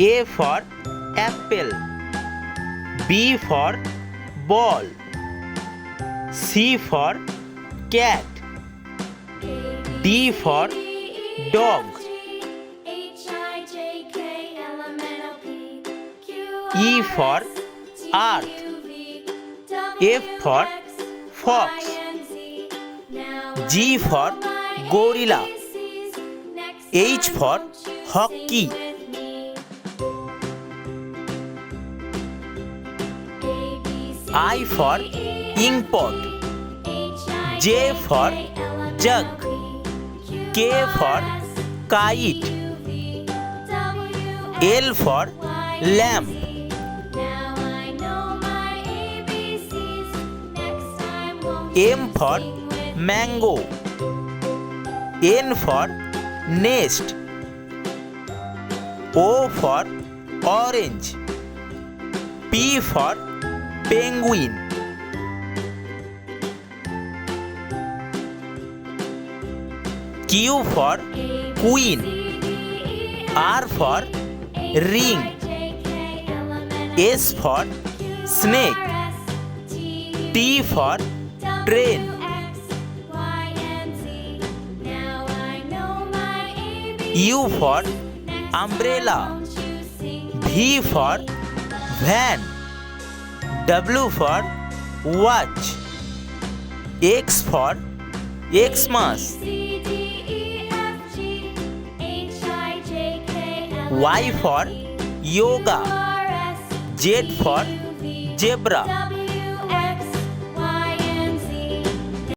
A for apple, B for ball, C for cat, D for dog, E for earth, F for fox, G for gorilla, H for hockey, I for inkpot, J for jug, K for kite, L for lamp, M for mango, N for nest, O for orange, P for penguin, Q for queen, R for ring, S for snake, T for train, U for umbrella, V for van, W for watch, X for Xmas, Y for yoga, Z for zebra,